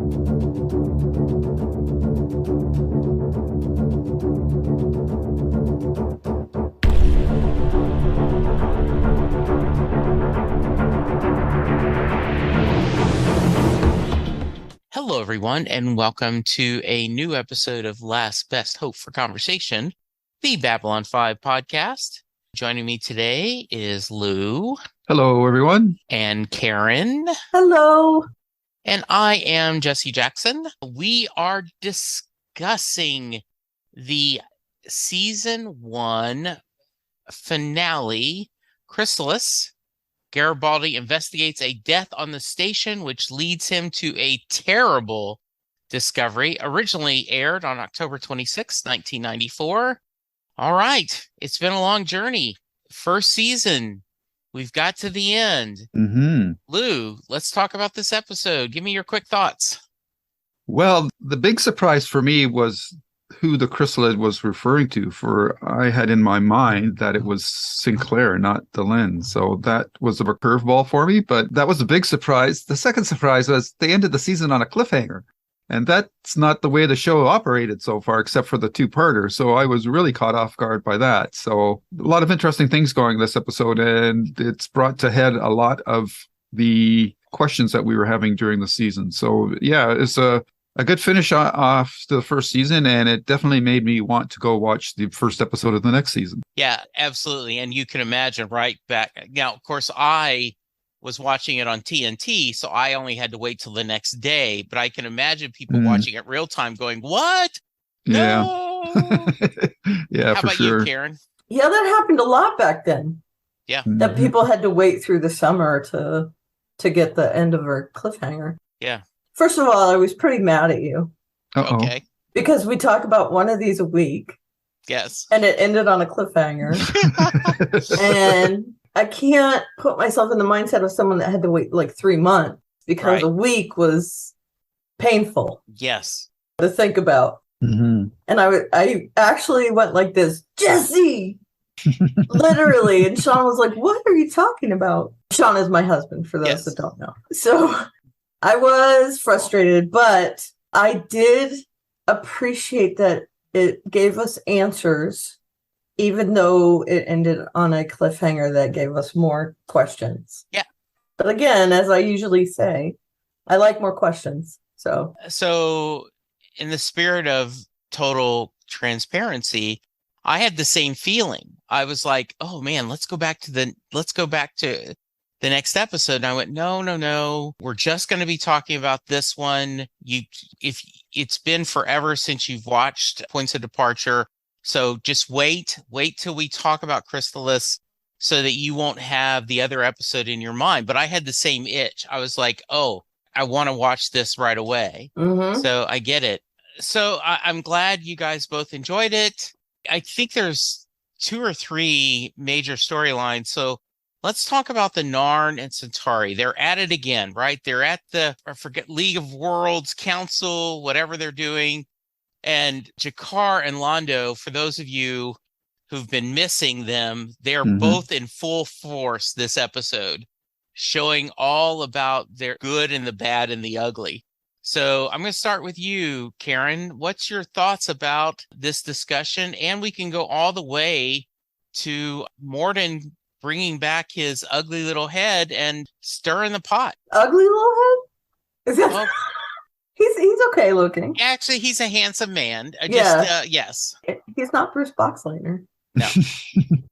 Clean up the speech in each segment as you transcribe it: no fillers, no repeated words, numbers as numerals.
Hello, everyone, and welcome to a new episode of Last Best Hope for Conversation, the Babylon 5 podcast. Joining me today is Lou. Hello, everyone. And Karen. Hello. And I am Jesse Jackson. We are discussing the season 1 finale, Chrysalis. Garibaldi investigates a death on the station, which leads him to a terrible discovery. Originally aired on October 26, 1994. All right. It's been a long journey. First season. We've got to the end. Mm-hmm. Lou, let's talk about this episode. Give me your quick thoughts. Well, the big surprise for me was who the Chrysalis was referring to, for I had in my mind that it was Sinclair, not Delenn. So that was a curveball for me, but that was a big surprise. The second surprise was they ended the season on a cliffhanger. And that's not the way the show operated so far, except for the two-parter. So I was really caught off guard by that. So a lot of interesting things going this episode, and it's brought to head a lot of the questions that we were having during the season. So yeah, it's a good finish off to the first season, and it definitely made me want to go watch the first episode of the next season. Yeah, absolutely. And you can imagine right back. Now, of course, I was watching it on TNT, so I only had to wait till the next day. But I can imagine people watching it real time going, what? Yeah. No! Yeah, How for about sure. you, Karen? Yeah, that happened a lot back then. Yeah. That people had to wait through the summer to get the end of our cliffhanger. Yeah. First of all, I was pretty mad at you. Uh-oh. Okay. Because we talk about one of these a week. Yes. And it ended on a cliffhanger. And I can't put myself in the mindset of someone that had to wait like 3 months because a week was painful. Yes. To think about. Mm-hmm. And I actually went like this, Jesse! Literally. And Sean was like, what are you talking about? Sean is my husband, for those that don't know. So I was frustrated, but I did appreciate that it gave us answers, even though it ended on a cliffhanger that gave us more questions. Yeah. But again, as I usually say, I like more questions. So in the spirit of total transparency, I had the same feeling. I was like, oh man, let's go back to the next episode. And I went, no. We're just going to be talking about this one. If it's been forever since you've watched Points of Departure. So just wait till we talk about Chrysalis so that you won't have the other episode in your mind. But I had the same itch. I was like, oh, I want to watch this right away. Mm-hmm. So I get it. So I'm glad you guys both enjoyed it. I think there's 2 or 3 major storylines. So let's talk about the Narn and Centauri. They're at it again, right? They're at League of Worlds Council, whatever they're doing. And G'Kar and Londo, for those of you who've been missing them, they're both in full force this episode, showing all about their good and the bad and the ugly. So I'm going to start with you, Karen. What's your thoughts about this discussion? And we can go all the way to Morden bringing back his ugly little head and stirring the pot. Ugly little head? Is that... He's okay looking. Actually, he's a handsome man. Yes. He's not Bruce Boxleitner. No.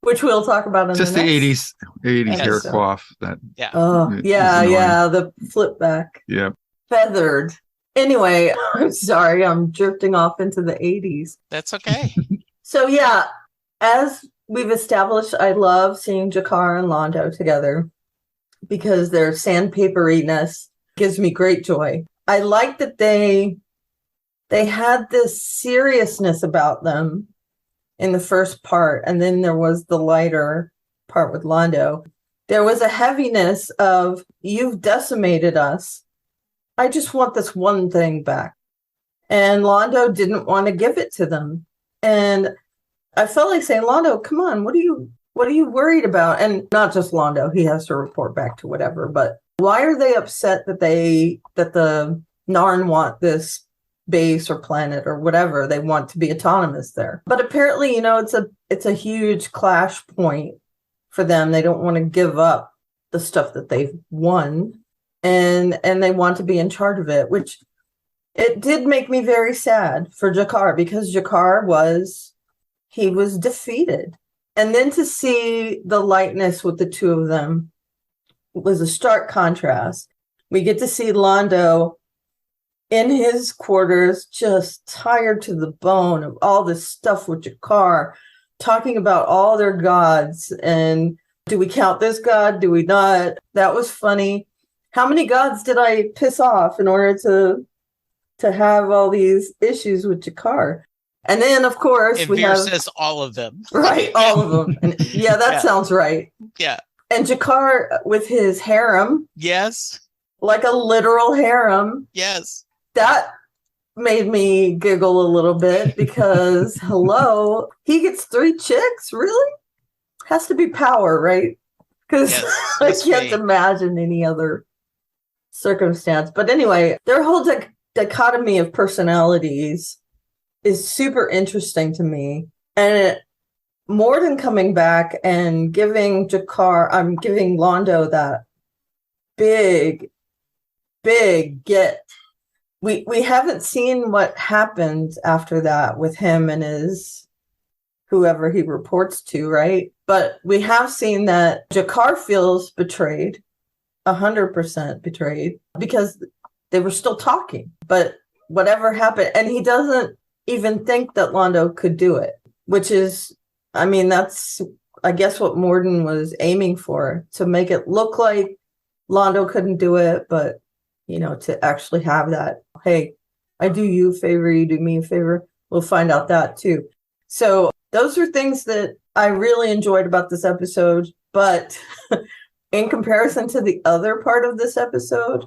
Which we'll talk about in just the next... 80s hair so. coif. That the flip back. Yeah. Feathered. Anyway, I'm sorry, I'm drifting off into the 80s. That's okay. So yeah, as we've established, I love seeing G'Kar and Londo together because their sandpaperiness gives me great joy. I like that they had this seriousness about them in the first part, and then there was the lighter part with Londo. There was a heaviness of, you've decimated us. I just want this one thing back. And Londo didn't want to give it to them. And I felt like saying, Londo, come on, what are you worried about? And not just Londo, he has to report back to whatever, but why are they upset that the Narn want this base or planet or whatever. They want to be autonomous there. But apparently, it's a huge clash point for them. They don't want to give up the stuff that they've won, and they want to be in charge of it, which it did make me very sad for Jakar, because Jakar was defeated. And then to see the likeness with the two of them was a stark contrast. We get to see Londo in his quarters, just tired to the bone of all this stuff with Jakar, talking about all their gods. And do we count this god? Do we not? That was funny. How many gods did I piss off in order to have all these issues with Jakar? And then, of course, Veer says all of them. Right, all of them. And that sounds right. Yeah. And Jakar with his harem. Yes. Like a literal harem. Yes. That made me giggle a little bit because, hello, he gets 3 chicks? Really? Has to be power, right? Because I can't imagine any other circumstance. But anyway, their whole dichotomy of personalities is super interesting to me. And Morden coming back and giving Londo that big get. We haven't seen what happened after that with him and his whoever he reports to, right? But we have seen that Jakar feels betrayed, 100% betrayed, because they were still talking. But whatever happened, and he doesn't even think that Londo could do it, which is, that's, I guess, what Morden was aiming for, to make it look like Londo couldn't do it, but, to actually have that, hey, I do you a favor, you do me a favor. We'll find out that too. So those are things that I really enjoyed about this episode, but in comparison to the other part of this episode,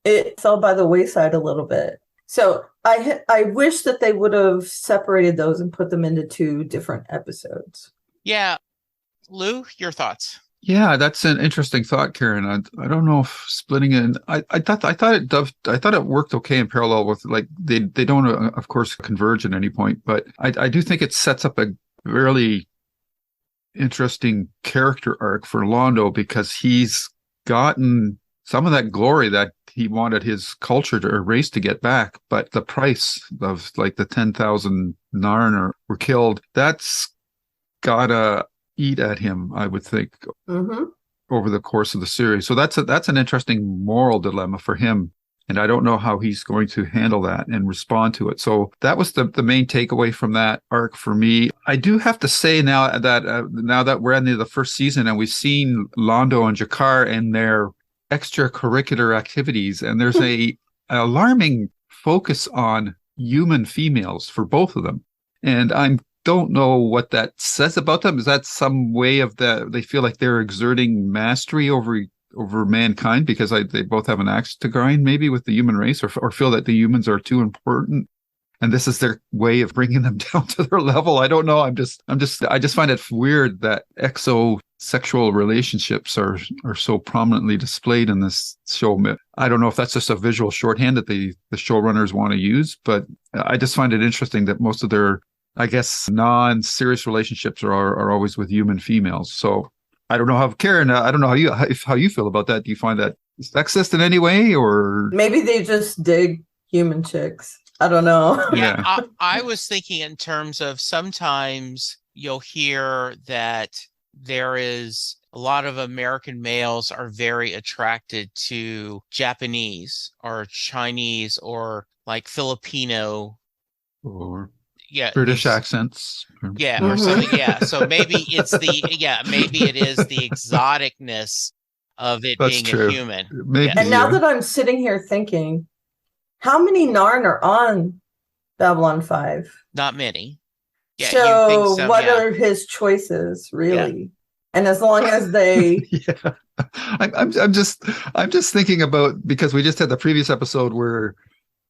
it fell by the wayside a little bit. So I wish that they would have separated those and put them into 2 different episodes. Yeah. Lou, your thoughts? Yeah, that's an interesting thought, Karen. I don't know if splitting it. I thought it worked okay in parallel with, like, they don't of course converge at any point, but I do think it sets up a really interesting character arc for Londo, because he's gotten some of that glory that he wanted his culture or race to get back, but the price of, like, the 10,000 Narn were killed, that's gotta eat at him, I would think, over the course of the series. So that's an interesting moral dilemma for him, and I don't know how he's going to handle that and respond to it. So that was the main takeaway from that arc for me. I do have to say now that we're in the first season and we've seen Londo and Jakar and their extracurricular activities, and there's an alarming focus on human females for both of them, and I don't know what that says about them. Is that some way of they feel like they're exerting mastery over mankind because they both have an axe to grind, maybe, with the human race, or feel that the humans are too important, and this is their way of bringing them down to their level? I don't know. I just find it weird that exosexual relationships are so prominently displayed in this show. I don't know if that's just a visual shorthand that the showrunners want to use, but I just find it interesting that most of their, I guess, non-serious relationships are always with human females. So I don't know how, Karen, I don't know how you feel about that. Do you find that sexist in any way, or maybe they just dig human chicks? I don't know. Yeah, I was thinking in terms of, sometimes you'll hear that there is a lot of American males are very attracted to Japanese or Chinese or like Filipino or British accents. Or something. Yeah. So maybe maybe it is the exoticness of it being true. A human. Maybe, and now that I'm sitting here thinking, how many Narn are on Babylon 5? Not many. Yeah, so what are his choices, really? Yeah. And as long as they I'm just thinking about, because we just had the previous episode where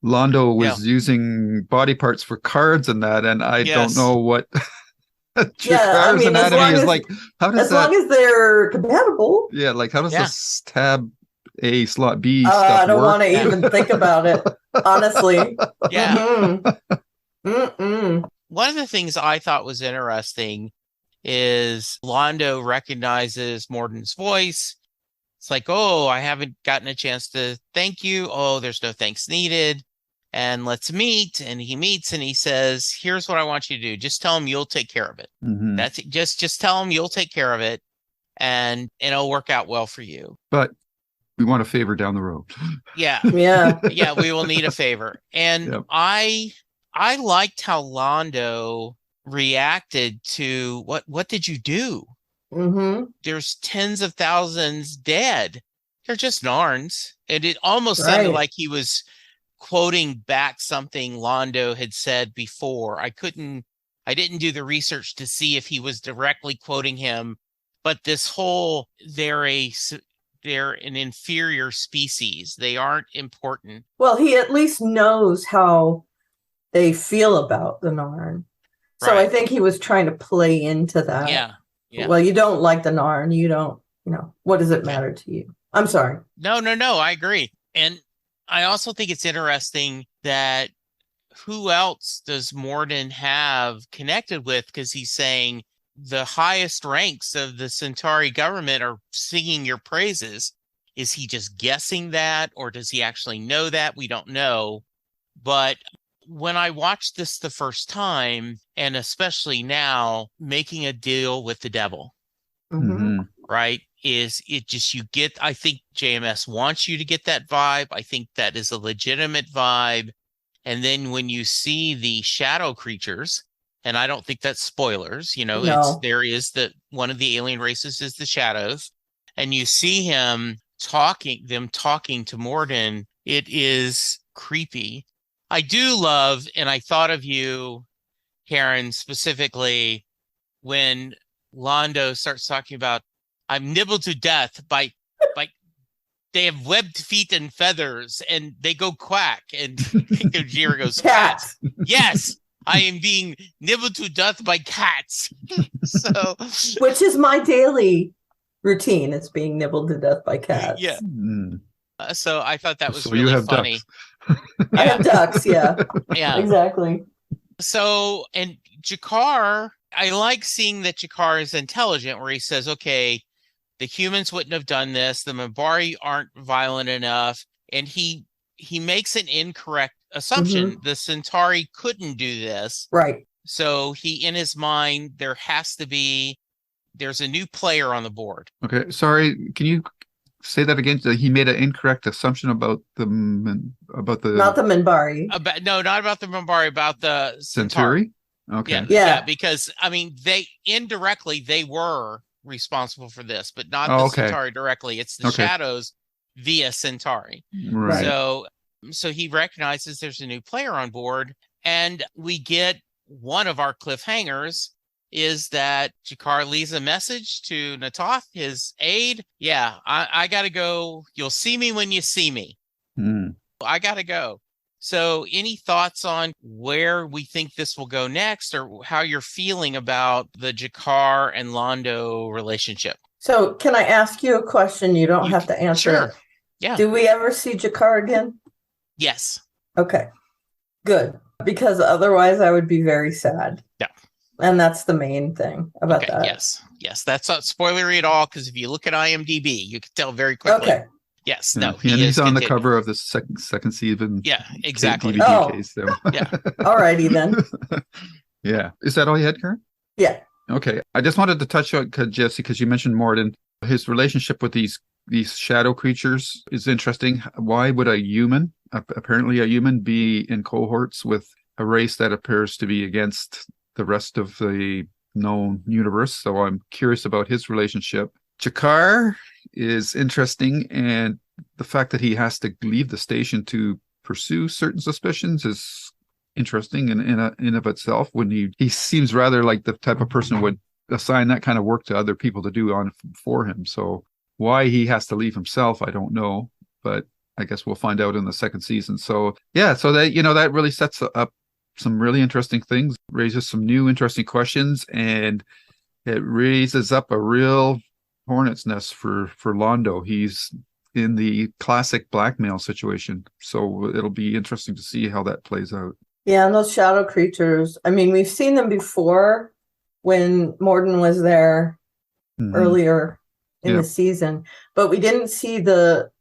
Londo was using body parts for cards and that, and I don't know what Jakar's anatomy is like. How does as long as they're compatible? Yeah, like how does the stab A, slot B I stuff don't work? want to even think about it, honestly. Yeah. Mm-mm. Mm-mm. One of the things I thought was interesting is Londo recognizes Morden's voice. It's like, oh, I haven't gotten a chance to thank you. Oh, there's no thanks needed. And let's meet. And he meets and he says, here's what I want you to do. Just tell him you'll take care of it. Mhm. That's it. Just tell him you'll take care of it and it'll work out well for you. But we want a favor down the road. Yeah. Yeah. Yeah, we will need a favor. And Yep. I liked how Londo reacted to what did you do? Mm-hmm. There's tens of thousands dead. They're just Narns. And it almost sounded Right. like he was quoting back something Londo had said before. I didn't do the research to see if he was directly quoting him, but this whole they're an inferior species. They aren't important. Well, he at least knows how they feel about the Narn. So I Right. think he was trying to play into that. Yeah. Yeah. Well, you don't like the Narn. You don't, what does it matter to you? I'm sorry. No, I agree. And I also think it's interesting that who else does Morden have connected with? Because he's saying the highest ranks of the Centauri government are singing your praises. Is he just guessing that, or does he actually know that? We don't know. But when I watched this the first time, and especially now, making a deal with the devil, Mm-hmm. Mhm. right? I think JMS wants you to get that vibe. I think that is a legitimate vibe. And then when you see the shadow creatures, and I don't think that's spoilers, No. there is one of the alien races is the shadows, and you see them talking to Morden. It is creepy. I do love, and I thought of you, Karen, specifically when Londo starts talking about, I'm nibbled to death by they have webbed feet and feathers and they go quack. And Kojira goes, cats. Yes, I am being nibbled to death by cats. So, which is my daily routine. It's being nibbled to death by cats. Yeah. Mm. So I thought that was So really you have funny. ducks. I have ducks. Yeah, Yeah. exactly. So, and Jakar, I like seeing that Jakar is intelligent, where he says, okay, the humans wouldn't have done this. The Minbari aren't violent enough. And he makes an incorrect assumption. The Centauri couldn't do this. Right. So in his mind, there's a new player on the board. Okay, sorry. Can you say that again? He made an incorrect assumption about the not the Minbari. Not about the Minbari, about the Centauri. Okay. Yeah, because they indirectly they were responsible for this, but not the Centauri directly. It's the shadows via Centauri. Right. So he recognizes there's a new player on board, and we get one of our cliffhangers is that Jakar leaves a message to Natoth, his aide. Yeah, I gotta go. You'll see me when you see me. I gotta go. So any thoughts on where we think this will go next, or how you're feeling about the Jakar and Londo relationship? So can I ask you a question? You don't have to answer. Sure. It. Yeah. Do we ever see Jakar again? Yes. Okay. Good. Because otherwise I would be very sad. Yeah. And that's the main thing about that. Yes. That's not spoilery at all, because if you look at IMDb, you can tell very quickly. Okay. Yes. Yeah. No. He's on the cover of the second season. Yeah, exactly. DVD case, so. Yeah. Alrighty then. Yeah. Is that all you had, Karen? Yeah. Okay. I just wanted to touch on Jesse, because you mentioned Morden. His relationship with these shadow creatures is interesting. Why would apparently a human, be in cohorts with a race that appears to be against the rest of the known universe? So I'm curious about his relationship. Jakar is interesting, and the fact that he has to leave the station to pursue certain suspicions is interesting in of itself. When he seems rather like the type of person who would assign that kind of work to other people to do for him. So why he has to leave himself, I don't know, but I guess we'll find out in the second season. So yeah, so that that really sets up some really interesting things, raises some new interesting questions, and it raises up a real hornet's nest for Londo. He's in the classic blackmail situation. So it'll be interesting to see how that plays out. Yeah, and those shadow creatures. I mean, we've seen them before when Morden was there earlier in the season, but we didn't see the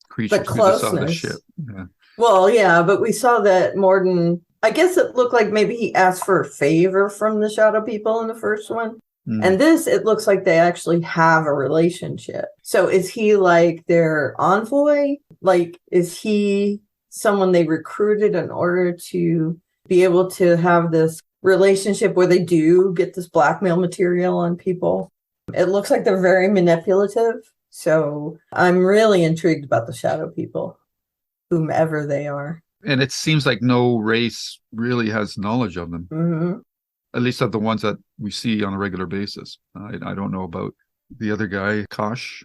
creatures. closeness. We just saw the ship. Yeah. Well, yeah, but we saw that Morden, I guess it looked like maybe he asked for a favor from the shadow people in the first one. And this, it looks like they actually have a relationship. So is he like their envoy? Like, is he someone they recruited in order to be able to have this relationship where they do get this blackmail material on people? It looks like they're very manipulative. So I'm really intrigued about the shadow people, whomever they are. And it seems like no race really has knowledge of them. At least of the ones that we see on a regular basis. I don't know about the other guy, Kosh,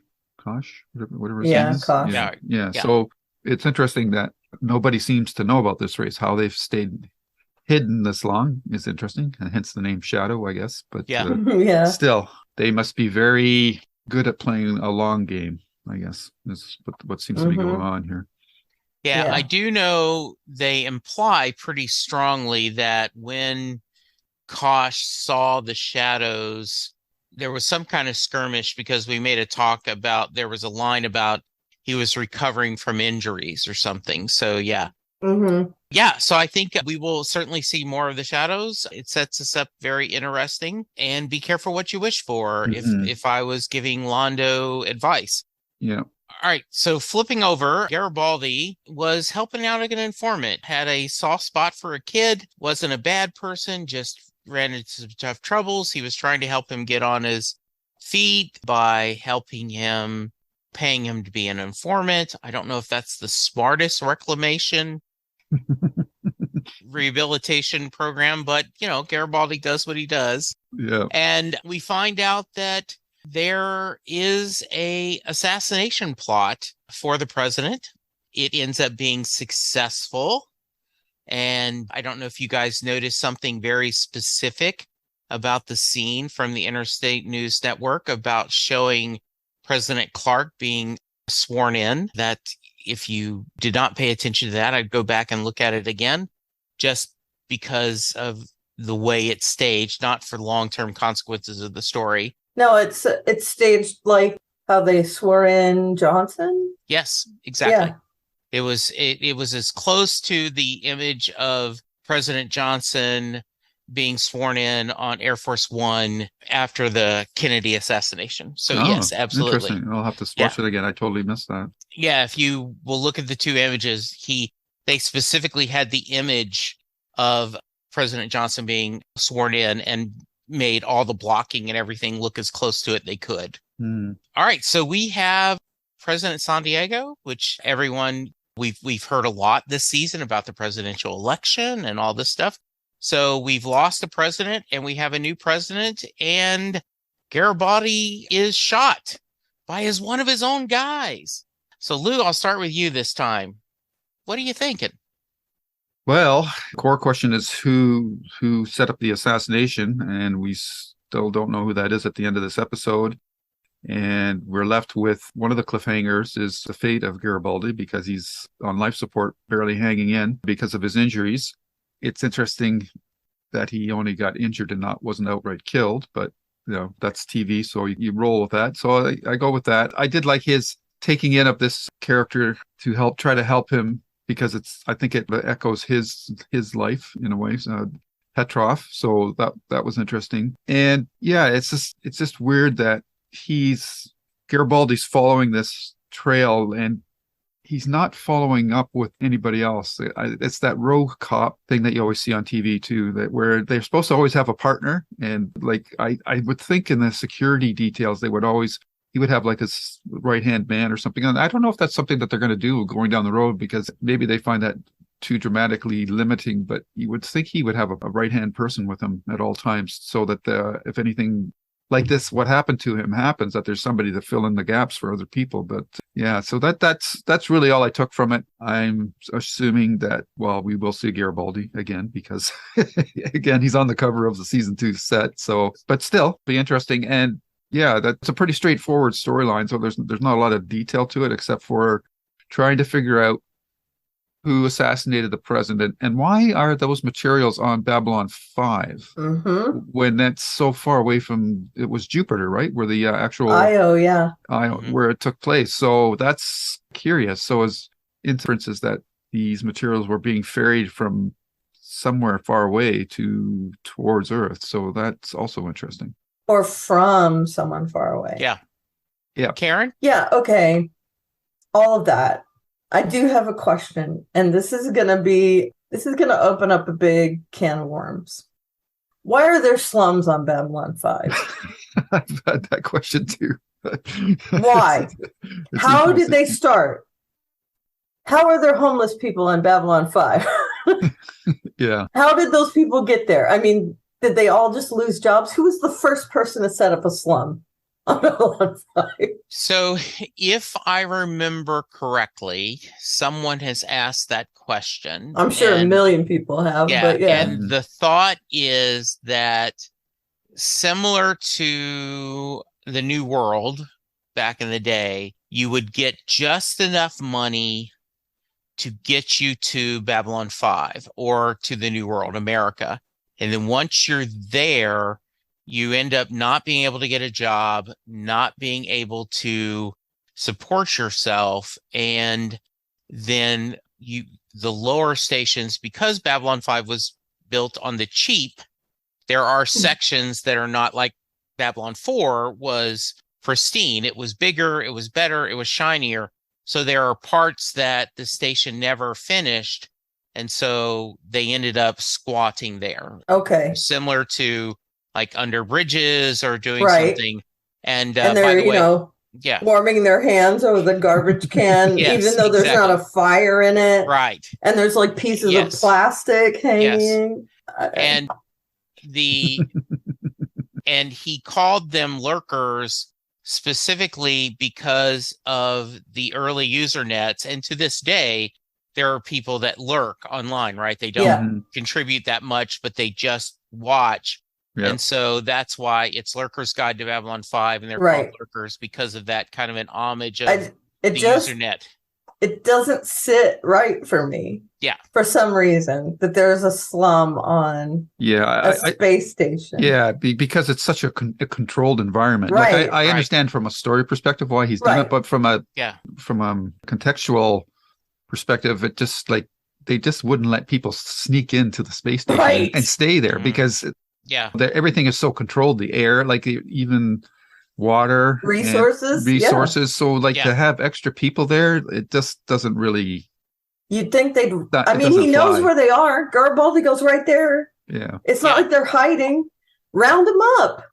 whatever his name is. Kosh. Yeah. So it's interesting that nobody seems to know about this race. How they've stayed hidden this long is interesting, and hence the name Shadow, I guess. But still, they must be very good at playing a long game, I guess. This is what seems to be going on here. Yeah, I do know they imply pretty strongly that when Kosh saw the shadows, there was some kind of skirmish because we made a talk about, there was a line about he was recovering from injuries or something. So yeah. Yeah, so I think we will certainly see more of the shadows. It sets us up very interesting, and be careful what you wish for if I was giving Londo advice. Yeah. All right, so flipping over, Garibaldi was helping out an informant, had a soft spot for a kid, wasn't a bad person, just ran into some tough troubles. He was trying to help him get on his feet by helping him, paying him to be an informant. I don't know if that's the smartest reclamation rehabilitation program, but, you know, Garibaldi does what he does. Yeah. And we find out that there is a assassination plot for the president. It ends up being successful. And I don't know if you guys noticed something very specific about the scene from the Interstate News Network about showing President Clark being sworn in. That if you did not pay attention to that, I'd go back and look at it again, just because of the way it's staged, not for long-term consequences of the story. No, it's staged like how they swore in Johnson. Yes, exactly. Yeah. It was as close to the image of President Johnson being sworn in on Air Force One after the Kennedy assassination. So yes, absolutely. Interesting. I'll have to watch it again. I totally missed that. Yeah, if you will look at the two images, they specifically had the image of President Johnson being sworn in and made all the blocking and everything look as close to it they could. All right, so we have President San Diego, which everyone we've heard a lot this season about the presidential election and all this stuff. So we've lost the president and we have a new president, and Garibaldi is shot by one of his own guys. So Lou, I'll start with you this time. What are you thinking? Well, core question is who set up the assassination, and we still don't know who that is at the end of this episode. And we're left with one of the cliffhangers is the fate of Garibaldi, because he's on life support, barely hanging in because of his injuries. It's interesting that he only got injured and wasn't outright killed, but you know, that's TV, so you roll with that. So I go with that. I did like his taking in of this character to try to help him, because I think it echoes his life in a way. Petrov. So that was interesting. And yeah, it's just weird that Garibaldi's following this trail and he's not following up with anybody else. It's that rogue cop thing that you always see on TV too, where they're supposed to always have a partner. And like, I would think in the security details, he would have like his right-hand man or something. And I don't know if that's something that they're going to do going down the road, because maybe they find that too dramatically limiting, but you would think he would have a right-hand person with him at all times, so that if anything like this, what happened to him happens, that there's somebody to fill in the gaps for other people. But yeah, so that's really all I took from it. I'm assuming that, well, we will see Garibaldi again, because again, he's on the cover of the season 2 set. So, but still be interesting. And Yeah, that's a pretty straightforward storyline. So there's not a lot of detail to it except for trying to figure out who assassinated the president and why are those materials on Babylon 5 Mm-hmm. when that's so far away from it was Jupiter, right? Where the actual Io, yeah. Mhm. where it took place. So that's curious. So as inferences that these materials were being ferried from somewhere far away to towards Earth. So that's also interesting. Or from someone far away. Yeah. Yeah. Karen? Yeah, okay. All of that. I do have a question, and this is gonna open up a big can of worms. Why are there slums on Babylon 5? I've had that question too. Why? It's How did they interesting. start? How are there homeless people on Babylon 5? Yeah. How did those people get there? I mean, did they all just lose jobs? Who was the first person to set up a slum on Babylon 5? So, if I remember correctly, someone has asked that question. I'm sure a million people have, but yeah. And the thought is that similar to the New World back in the day, you would get just enough money to get you to Babylon 5 or to the New World, America. And then once you're there, you end up not being able to get a job, not being able to support yourself. And then the lower stations, because Babylon 5 was built on the cheap, there are sections that are not like Babylon 4 was pristine. It was bigger, it was better, it was shinier. So there are parts that the station never finished. And so they ended up squatting there. Okay. Similar to like under bridges or doing Right. something. And they're, by the way, yeah, warming their hands over the garbage can, Yes, even though there's not a fire in it. Right. And there's like pieces of plastic hanging. And and he called them lurkers specifically because of the early user nets. And to this day, there are people that lurk online, right? They don't contribute that much, but they just watch. Yeah. And so that's why it's Lurker's Guide to Babylon 5, and they're called lurkers because of that kind of an homage of the usernet. It doesn't sit right for me. Yeah. For some reason, that there's a slum on a space station. Yeah, because it's such a controlled environment. Right. Like I understand from a story perspective why he's done it, but from a contextual perspective, it just like they just wouldn't let people sneak into the space station and stay there because everything is so controlled. The air, like even water, resources. So like to have extra people there, it just doesn't really. You'd think they'd. I mean, he knows where they are. Garibaldi goes right there. Yeah, it's not like they're hiding. Round them up.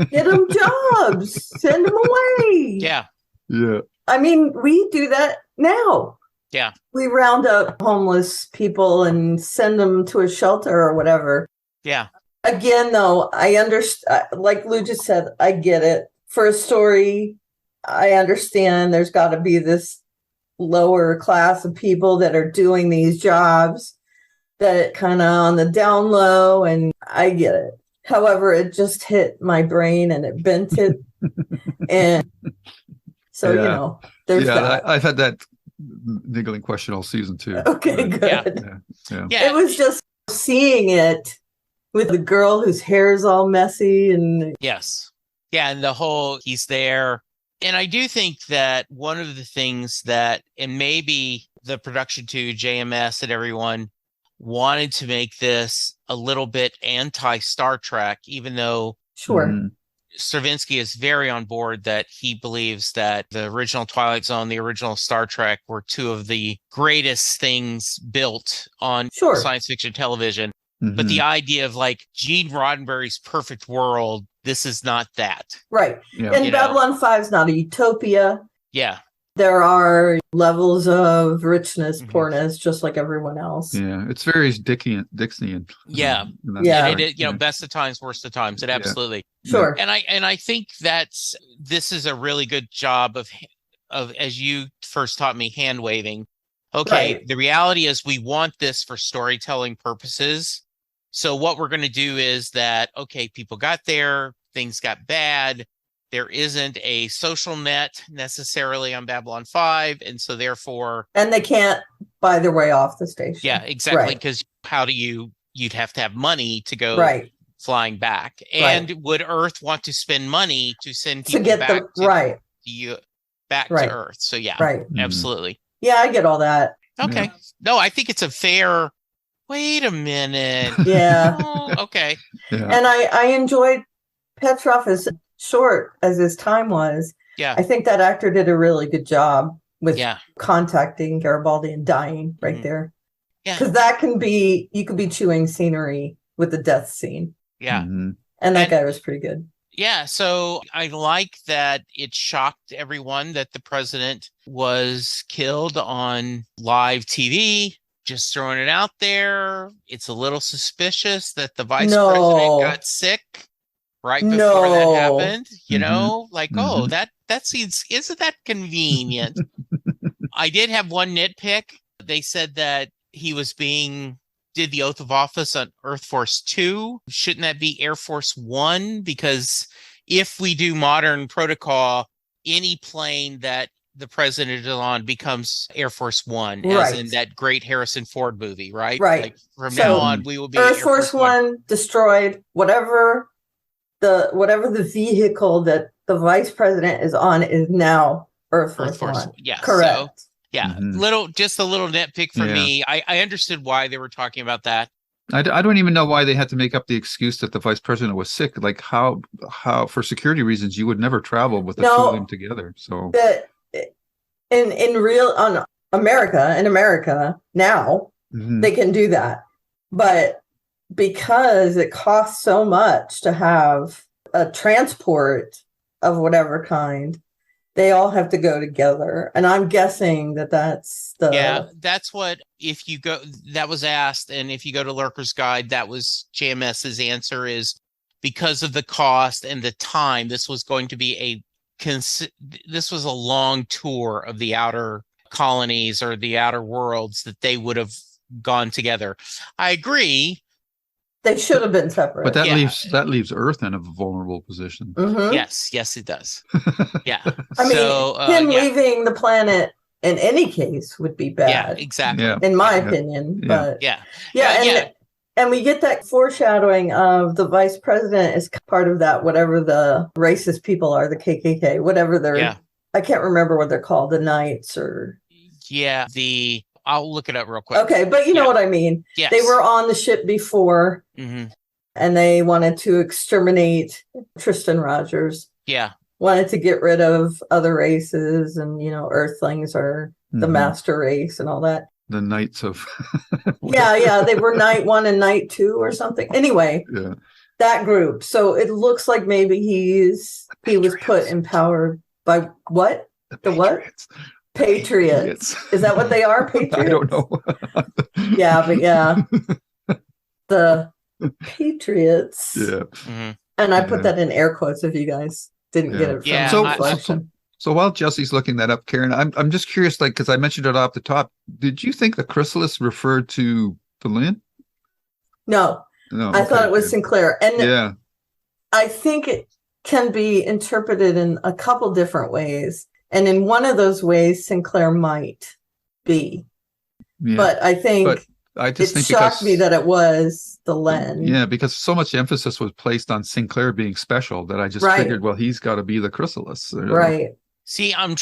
Get them jobs. Send them away. Yeah. Yeah. I mean, we do that now. Yeah. We round up homeless people and send them to a shelter or whatever. Yeah. Again, though, I understand, like Lou just said, I get it. For a story, I understand there's got to be this lower class of people that are doing these jobs that kind of on the down low, and I get it. However, it just hit my brain and it bent it. And so, there's that. I've had that niggling question all season too. Okay, good. Yeah. It was just seeing it with the girl whose hair is all messy and and the whole he's there. And I do think that one of the things that, and maybe the production to JMS and everyone wanted to make this a little bit anti-Star Trek, even though Stravinsky is very on board that he believes that the original Twilight Zone, the original Star Trek were two of the greatest things built on science fiction television. But the idea of like Gene Roddenberry's perfect world, this is not that. Right. Yeah. And Babylon 5 is not a utopia. Yeah. There are levels of richness, poorness, just like everyone else. Yeah. It's very Dixonian. Yeah. And it, best of times, worst of times. It absolutely. Sure. And I think this is a really good job of, as you first taught me, hand waving. Okay. The reality is we want this for storytelling purposes. So what we're going to do is that, okay, people got there, things got bad. There isn't a social net necessarily on Babylon 5. And so therefore. And they can't buy their way off the station. Yeah, exactly. Because how do you'd have to have money to go flying back. And would Earth want to spend money to send people back to Earth? So yeah, absolutely. Yeah, I get all that. Okay. Yeah. No, I think it's a fair. Wait a minute. Yeah. Oh, okay. Yeah. And I enjoyed Petrov as short as his time was. Yeah. I think that actor did a really good job with contacting Garibaldi and dying there. Yeah. Because that can be, you could be chewing scenery with the death scene. Yeah. Mm-hmm. And that guy was pretty good. Yeah. So I like that it shocked everyone that the president was killed on live TV. Just throwing it out there. It's a little suspicious that the vice president got sick right before that happened. You know, like, oh, that seems, isn't that convenient? I did have one nitpick. They said that he was did the oath of office on Earth Force 2. Shouldn't that be Air Force 1? Because if we do modern protocol, any plane that the president is on becomes Air Force 1, as in that great Harrison Ford movie, right? Right. Like from now on, we will be Earth Force 1 destroyed. Whatever the vehicle that the vice president is on is now Earth Force 1. Yeah. Correct. So, yeah. Just a little nitpick for me. I understood why they were talking about that. I don't even know why they had to make up the excuse that the vice president was sick. Like how for security reasons you would never travel with the two of them together. So in America now they can do that, but because it costs so much to have a transport of whatever kind, they all have to go together. And I'm guessing that's what, if you go, that was asked. And if you go to Lurker's Guide, that was JMS's answer, is because of the cost and the time, this was going to be this was a long tour of the outer colonies or the outer worlds that they would have gone together. I agree. They should have been separate. But that leaves Earth in a vulnerable position. Mm-hmm. Yes, it does. Yeah. I mean, leaving the planet in any case would be bad. Yeah, exactly. In my opinion. But yeah. And we get that foreshadowing of the vice president is part of that, whatever the racist people are, the KKK, whatever they're, I can't remember what they're called, the Knights or. Yeah, I'll look it up real quick. Okay, but you know what I mean. Yes. They were on the ship before, and they wanted to exterminate Tristan Rogers. Yeah. Wanted to get rid of other races, and, Earthlings are the master race and all that. The Knights of... yeah, they were Knight 1 and Knight 2 or something. Anyway, that group. So it looks like maybe he was put in power by what? The what? Patriots. Is that what they are? Patriots? I don't know. The Patriots. Yeah. Mm-hmm. And I put that in air quotes if you guys didn't get it from So while Jesse's looking that up, Karen, I'm just curious, like, because I mentioned it off the top, did you think the Chrysalis referred to Delenn? No. I thought it was Sinclair. And I think it can be interpreted in a couple different ways. And in one of those ways, Sinclair might be. Yeah. But I think it shocked me that it was Delenn. Yeah, because so much emphasis was placed on Sinclair being special that I just figured, well, he's got to be the Chrysalis. Right. See, I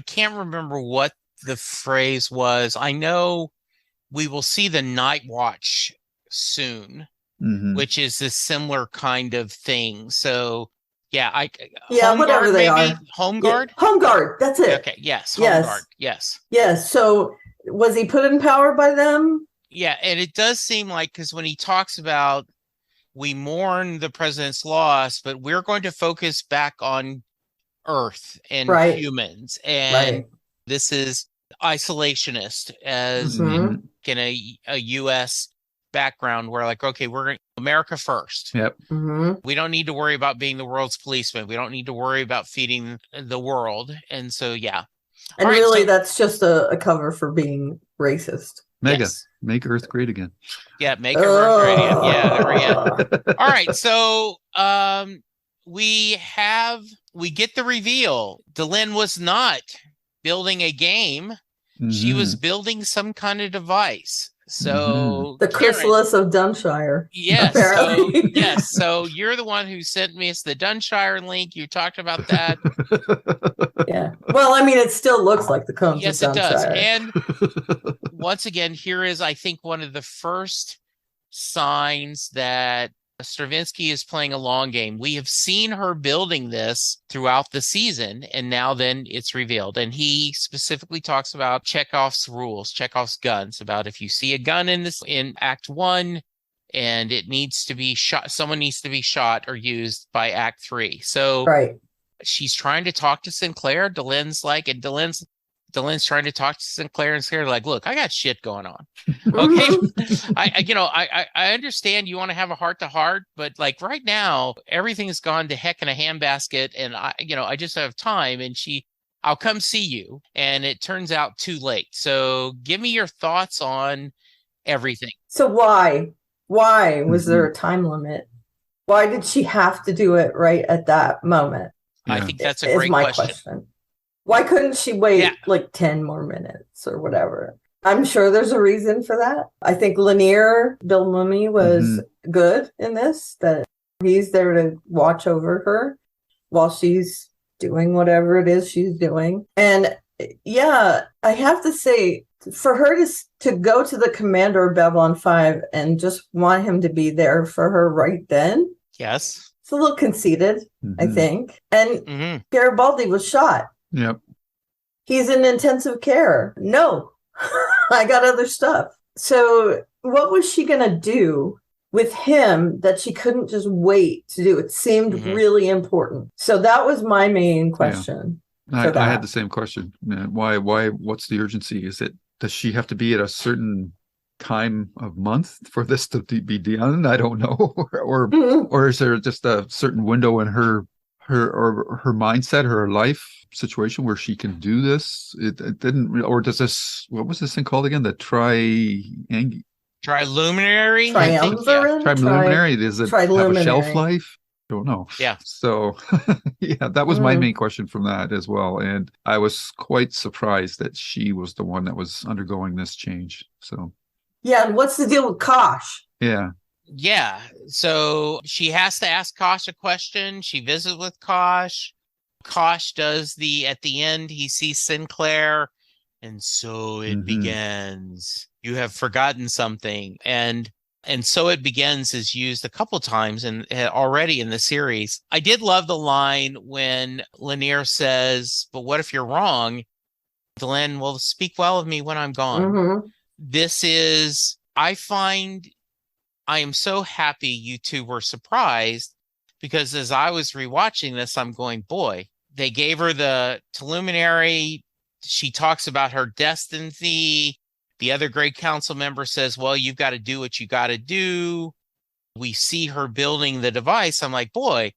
can't remember what the phrase was. I know we will see the Night Watch soon, which is a similar kind of thing. So, whatever they are. Home Guard? Yeah, Home Guard, that's it. Okay, yes, Home Guard, yes. Yes, so was he put in power by them? Yeah, and it does seem like, because when he talks about, we mourn the president's loss, but we're going to focus back on Earth and humans. And this is isolationist, as in a U.S. background where, like, okay, we're going America first. Yep. We don't need to worry about being the world's policeman. We don't need to worry about feeding the world. And so, And that's just a cover for being racist. Mega. Yes. Make Earth great again. Yeah, make it work great. Yeah, there we Oh. go. All right, so we get the reveal. Delenn was not building a game. She was Mhm. building some kind of device. Mhm. So The Karen, Chrysalis of Dunshire. yes, so Apparently. yes, so you're the one who sent me the Dunshire link. You talked about that. Yeah. Well, I mean, it still looks like the cones of Yes, it does. Dunshire. And once again, here is, I think, one of the first signs that Stravinsky is playing a long game. We have seen her building this throughout the season, and now then it's revealed. And he specifically talks about Chekhov's rules, Chekhov's guns, about if you see a gun in Act 1 and it needs to be shot, someone needs to be shot or used by Act 3. So Right. she's trying to talk to Sinclair. Delenn's Delenn's trying to talk to Sinclair, and Sinclair like, look, I got shit going on. Okay. Mhm. I understand you want to have a heart to heart, but like right now, everything's gone to heck in a handbasket, and I just have time. And I'll come see you. And it turns out too late. So give me your thoughts on everything. So why? Why was there Mhm. a time limit? Why did she have to do it right at that moment? I Yeah. think that's a Is great my question. Why couldn't she wait Yeah. like 10 more minutes or whatever? I'm sure there's a reason for that. I think Lanier, Bill Mumy, was good in this, that he's there to watch over her while she's doing whatever it is she's doing. And yeah, I have to say, for her to go to the commander of Babylon 5 and just want him to be there for her right then, Yes. it's a little conceited, I Mhm. think. And Hmm. Garibaldi was shot. Yep. He's in intensive care. No, I got other stuff. So what was she going to do with him that she couldn't just wait to do? It seemed Mhm. really important. So that was my main question. I that. had the same question. Why, what's the urgency? Does she have to be at a certain time of month for this to be done? I don't know. Mhm. Or is there just a certain window in her mindset, her life situation where she can do this? It didn't, or does this, what was this thing called again? The Triluminary, I think. Yeah. Triumvirate? triluminary. Does it have a shelf Triluminary. life? Don't know. Yeah. So yeah, that was my main question from that as well. And I was quite surprised that she was the one that was undergoing this change. So Yeah, and what's the deal with Kosh? yeah. Yeah. So she has to ask Kosh a question. She visits with Kosh. Kosh does at the end, he sees Sinclair. And so it Mhm. begins. You have forgotten something. And so it begins is used a couple times already in the series. I did love the line when Lanier says, but what if you're wrong? Delenn will speak well of me when I'm gone. Mhm. I am so happy you two were surprised, because as I was rewatching this, I'm going, boy, they gave her the Luminary. She talks about her destiny. The other Great Council member says, well, you've got to do what you got to do. We see her building the device. I'm like, boy,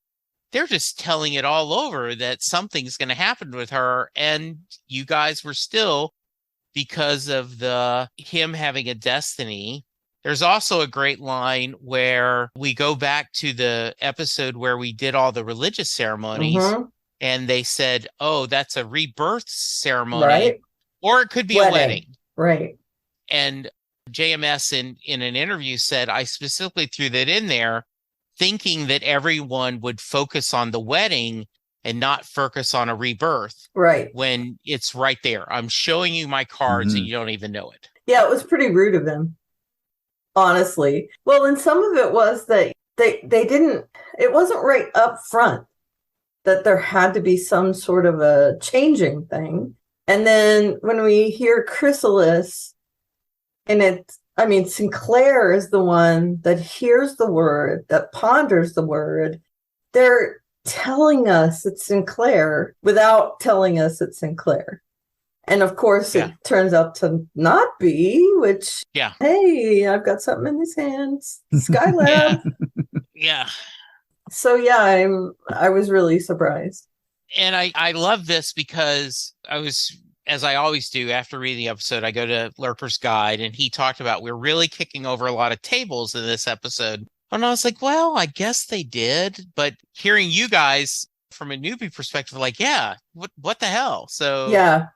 they're just telling it all over that something's going to happen with her. And you guys were still, because of him having a destiny. There's also a great line where we go back to the episode where we did all the religious ceremonies, Mhm. and they said, oh, that's a rebirth ceremony, Right? or it could be a wedding. Right. And JMS in an interview said, I specifically threw that in there thinking that everyone would focus on the wedding and not focus on a rebirth, Right. when it's right there. I'm showing you my cards and Mhm. you don't even know it. Yeah, it was pretty rude of him, honestly. Well, and some of it was that they didn't, it wasn't right up front that there had to be some sort of a changing thing. And then when we hear Chrysalis, and Sinclair is the one that hears the word, that ponders the word. They're telling us it's Sinclair without telling us it's Sinclair. And of course, Yeah. it turns out to not be, which, Yeah. hey, I've got something in his hands. Skylab. Yeah. So yeah, I was really surprised. And I love this because I was as I always do after reading the episode, I go to Lurker's Guide, and he talked about we're really kicking over a lot of tables in this episode. And I was like, well, I guess they did. But hearing you guys from a newbie perspective, like, yeah, what the hell? So yeah,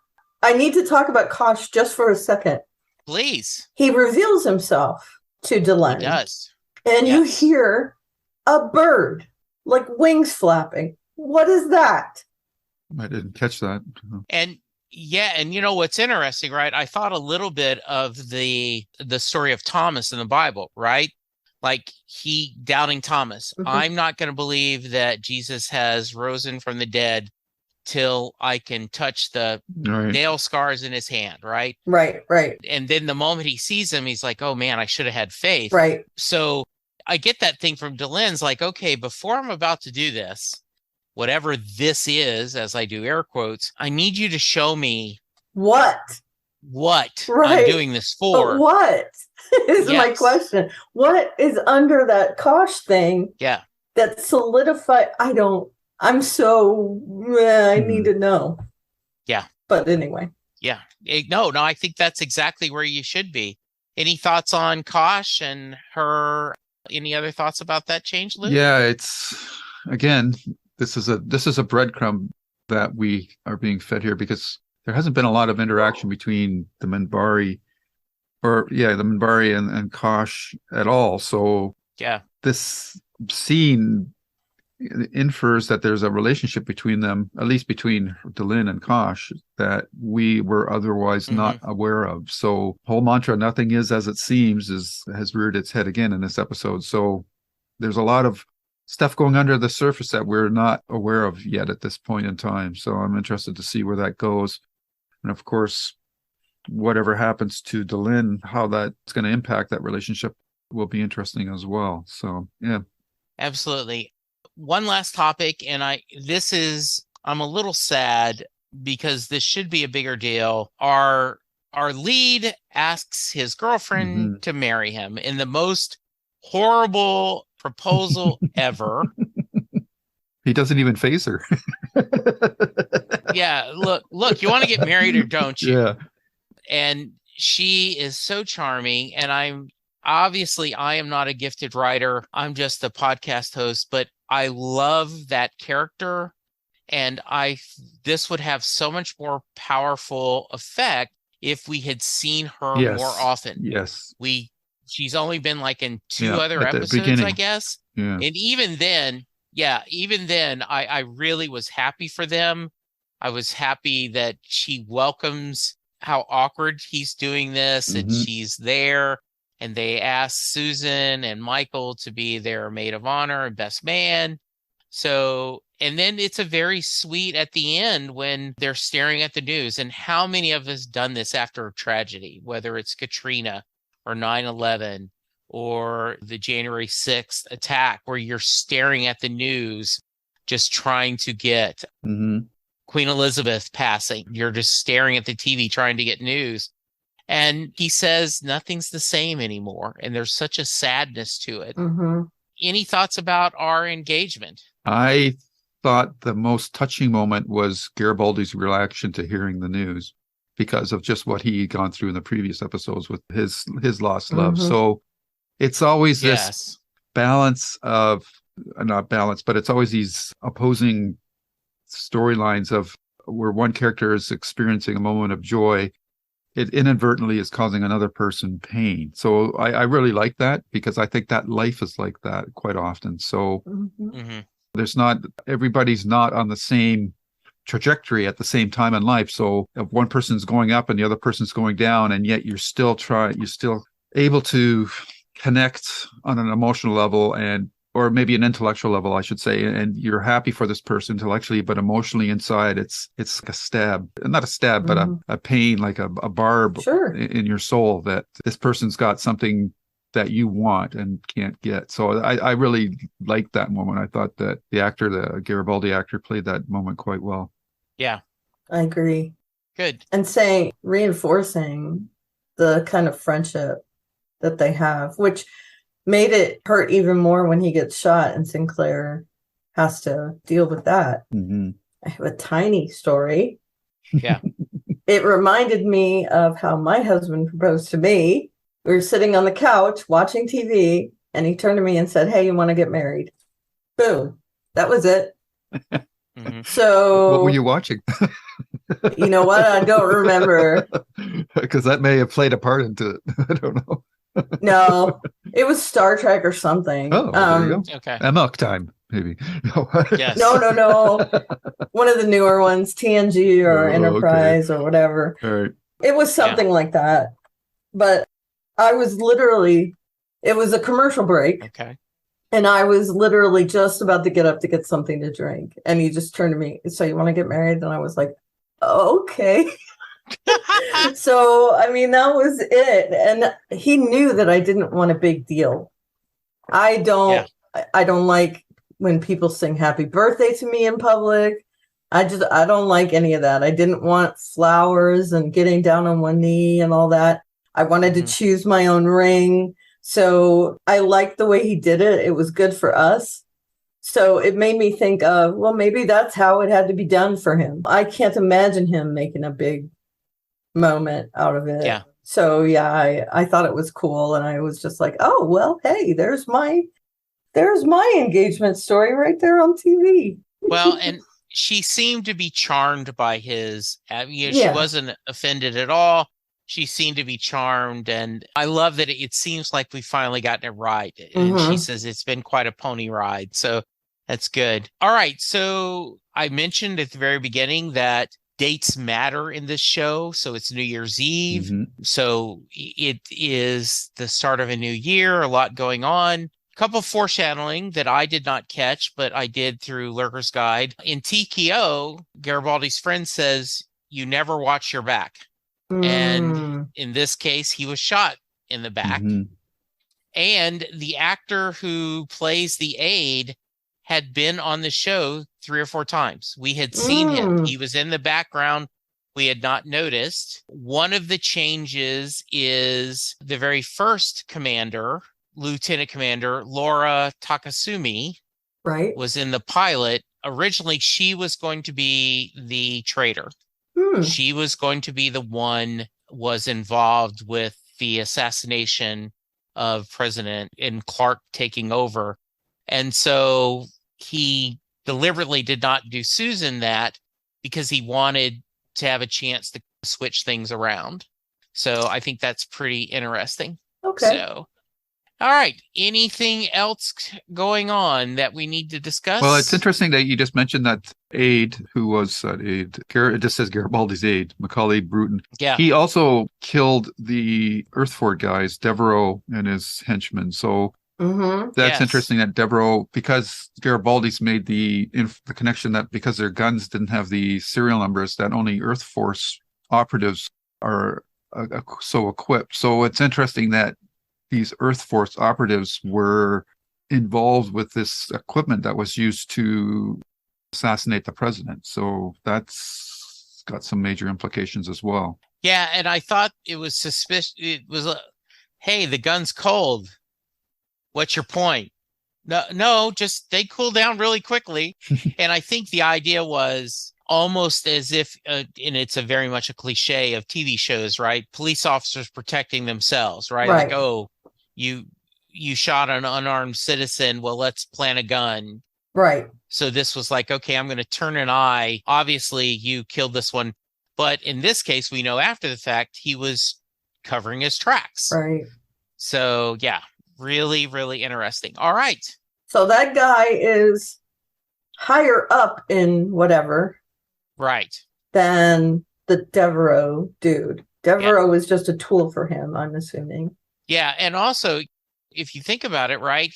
I need to talk about Kosh just for a second. please. He reveals himself to Delenn. He does. And you Yes. hear a bird, like wings flapping. What is that? I didn't catch that. And yeah, and you know what's interesting, right? I thought a little bit of the story of Thomas in the Bible, right? Like he doubting Thomas. Mhm. I'm not going to believe that Jesus has risen from the dead till I can touch the Right. nail scars in his hand, right? Right, right, And then the moment he sees him, he's like, oh man, I should have had faith. right. So I get that thing from Delenn's like, okay, before I'm about to do this, whatever this is, as I do air quotes, I need you to show me What? what Right. I'm doing this for. But what is my Yes. question? What is under that Kosh thing Yeah. that solidified? I need to know. Yeah. But anyway. Yeah. No, I think that's exactly where you should be. Any thoughts on Kosh and her? Any other thoughts about that change, Luke? Yeah, it's again, this is a breadcrumb that we are being fed here, because there hasn't been a lot of interaction between the Minbari and Kosh at all. So Yeah. this scene infers that there's a relationship between them, at least between Delenn and Kosh, that we were otherwise not aware of. So whole mantra, nothing is as it seems, has reared its head again in this episode. So there's a lot of stuff going under the surface that we're not aware of yet at this point in time. So I'm interested to see where that goes. And of course, whatever happens to Delenn, how that's going to impact that relationship will be interesting as well. So yeah. Absolutely. One last topic, and I'm a little sad because this should be a bigger deal. Our lead asks his girlfriend to marry him in the most horrible proposal ever. He doesn't even face her. Yeah, look, you want to get married or don't you? Yeah. And she is so charming, and I am not a gifted writer. I'm just a podcast host, but I love that character, and this would have so much more powerful effect if we had seen her more often. Yes. She's only been like in two other at the episodes, beginning. I guess. Yeah. And even then, I really was happy for them. I was happy that she welcomes how awkward he's doing this, and she's there. And they asked Susan and Michael to be their maid of honor and best man. So, and then it's a very sweet at the end when they're staring at the news. And how many of us done this after a tragedy, whether it's Katrina or 9/11 or the January 6th attack, where you're staring at the news, just trying to get Queen Elizabeth passing. You're just staring at the TV trying to get news. And he says nothing's the same anymore. And there's such a sadness to it. Any thoughts about our engagement? I thought the most touching moment was Garibaldi's reaction to hearing the news, because of just what he had gone through in the previous episodes with his lost love. So it's always this balance of, not balance, but it's always these opposing storylines of where one character is experiencing a moment of joy, it inadvertently is causing another person pain. So I really like that, because I think that life is like that quite often. So everybody's not on the same trajectory at the same time in life. So if one person's going up and the other person's going down, and yet you're still able to connect on an emotional level, or maybe an intellectual level, I should say, and you're happy for this person intellectually, but emotionally inside, it's like a stab, not a stab, but a pain, like a barb in your soul, that this person's got something that you want and can't get. So I really liked that moment. I thought that the Garibaldi actor, played that moment quite well. Yeah. I agree. Good. And reinforcing the kind of friendship that they have, which made it hurt even more when he gets shot and Sinclair has to deal with that. I have a tiny story. Yeah. it reminded me of how my husband proposed to me. We were sitting on the couch watching TV, and he turned to me and said, "Hey, you want to get married?" Boom. That was it. Mhm. So What were you watching? you know what? I don't remember. Because that may have played a part into it. I don't know. No, it was Star Trek or something. Oh, there you go. Okay. Amok time, maybe. Yes. No. One of the newer ones, TNG or Oh, Enterprise or whatever. All right. It was something like that. But I was literally, it was a commercial break. Okay. And I was literally just about to get up to get something to drink. And he just turned to me, "So you want to get married?" And I was like, "Okay." So, I mean, that was it. And he knew that I didn't want a big deal. I don't like when people sing happy birthday to me in public. I don't like any of that. I didn't want flowers and getting down on one knee and all that. I wanted to choose my own ring. So I liked the way he did it. It was good for us. So it made me think of, well, maybe that's how it had to be done for him. I can't imagine him making a big moment out of it. Yeah. So yeah, I thought it was cool. And I was just like, oh, well, hey, there's my engagement story right there on TV. Well, and she seemed to be charmed by his, she wasn't offended at all. She seemed to be charmed. And I love that it seems like we finally gotten it right. And she says it's been quite a pony ride. So that's good. All right. So I mentioned at the very beginning that dates matter in this show. So it's New Year's Eve. So it is the start of a new year, a lot going on. Couple foreshadowing that I did not catch, but I did through Lurker's Guide. In TKO, Garibaldi's friend says, "You never watch your back." And in this case, he was shot in the back. And the actor who plays the aide had been on the show 3 or 4 times. We had seen him. He was in the background. We had not noticed. One of the changes is the very first commander, Lieutenant Commander Laura Takasumi, was in the pilot. Originally, she was going to be the traitor. She was going to be the one was involved with the assassination of President and Clark taking over. And so he deliberately did not do Susan that because he wanted to have a chance to switch things around. So I think that's pretty interesting. Okay. So, all right. Anything else going on that we need to discuss? Well, it's interesting that you just mentioned that aide who was aide. It just says Garibaldi's aide, Macaulay Bruton. Yeah. He also killed the Earthfort guys, Devereaux and his henchmen. So that's interesting that Devereaux, because Garibaldi's made the connection that because their guns didn't have the serial numbers, that only Earth Force operatives are so equipped. So it's interesting that these Earth Force operatives were involved with this equipment that was used to assassinate the president. So that's got some major implications as well. Yeah, and I thought it was suspicious. It was, hey, the gun's cold. What's your point? No, just they cool down really quickly. And I think the idea was almost as if, and it's a very much a cliche of TV shows, right? Police officers protecting themselves, right? Like, oh, you shot an unarmed citizen. Well, let's plant a gun. Right. So this was like, okay, I'm going to turn an eye. Obviously, you killed this one. But in this case, we know after the fact, he was covering his tracks. Right. So, yeah, really, really interesting. All right. So that guy is higher up in whatever. Right. Than the Devereaux dude. Devereaux was just a tool for him, I'm assuming. Yeah. And also, if you think about it, right,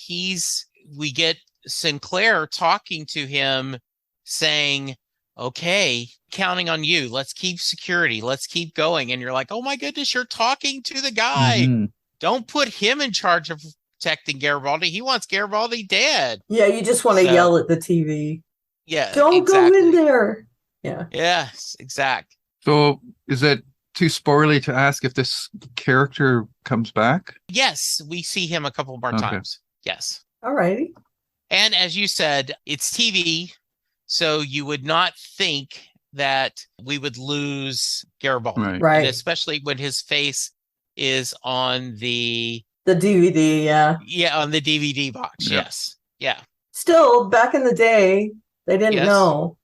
we get Sinclair talking to him saying, okay, counting on you. Let's keep security. Let's keep going. And you're like, oh my goodness, you're talking to the guy. Don't put him in charge of protecting Garibaldi. He wants Garibaldi dead. Yeah, you just want to yell at the TV. Yeah. Don't go in there. Yeah. Yes, exact. So is it too spoilery to ask if this character comes back? Yes, we see him a couple more times. Yes. All righty. And as you said, it's TV, so you would not think that we would lose Garibaldi. Right. Right. And especially when his face is on the DVD, yeah. on the DVD box. Yeah. Yes. Yeah. Still, back in the day, they didn't Yes. know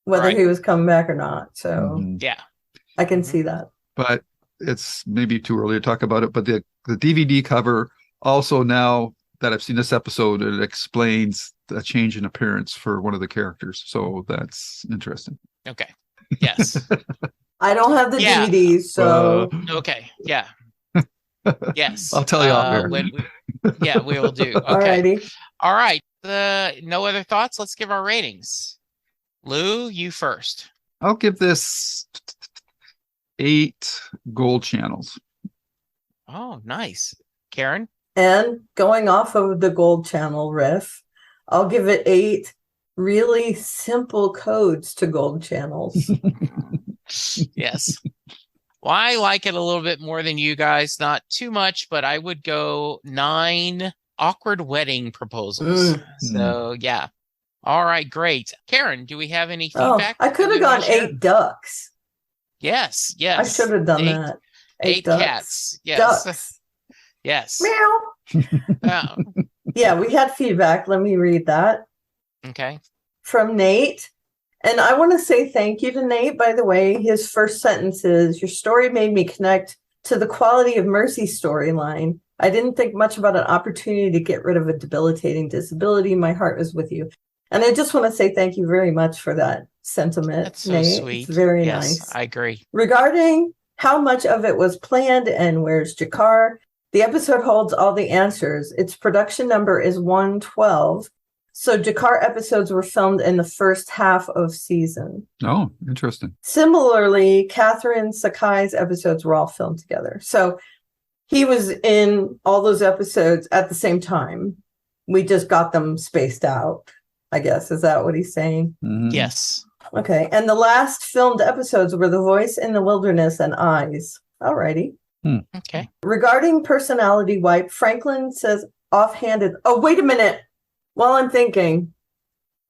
whether Right. he was coming back or not. So Mhm. Yeah. I can Mhm. see that. But it's maybe too early to talk about it. But the DVD cover also, now that I've seen this episode, it explains a change in appearance for one of the characters. So that's interesting. Okay. Yes. I don't have the Yeah. DVDs, so Okay. Yeah. Yes. I'll tell you off air. Yeah, we will do. Okay. alrighty. All right. No other thoughts? Let's give our ratings. Lou, you first. I'll give this 8 gold channels. Oh, nice. Karen? And going off of the Gold Channel riff, I'll give it 8 really simple codes to Gold Channels. Yes. Well, I like it a little bit more than you guys. Not too much, but I would go 9 awkward wedding proposals. So, yeah. All right, great. Karen, do we have any feedback? I could that have we wanna gone share? 8 ducks. Yes, yes. I should have done that. 8 ducks. cats. Yes. Ducks. Yes. Meow. Oh, Yeah, we had feedback. Let me read that okay. from Nate. And I want to say thank you to Nate, by the way. His first sentence is, your story made me connect to the Quality of Mercy storyline. I didn't think much about an opportunity to get rid of a debilitating disability. My heart is with you. And I just want to say thank you very much for that sentiment, That's so Nate. sweet. It's very Yes, nice. I agree. Regarding how much of it was planned and where's Jakar, the episode holds all the answers. Its production number is 112. So Jakar episodes were filmed in the first half of season. Oh, interesting. Similarly, Catherine Sakai's episodes were all filmed together. So he was in all those episodes at the same time. We just got them spaced out, I guess. Is that what he's saying? Mhm. Yes. Okay. And the last filmed episodes were The Voice in the Wilderness and Eyes. Alrighty. Okay. Regarding personality wipe, Franklin says offhanded. Oh, wait a minute. While I'm thinking,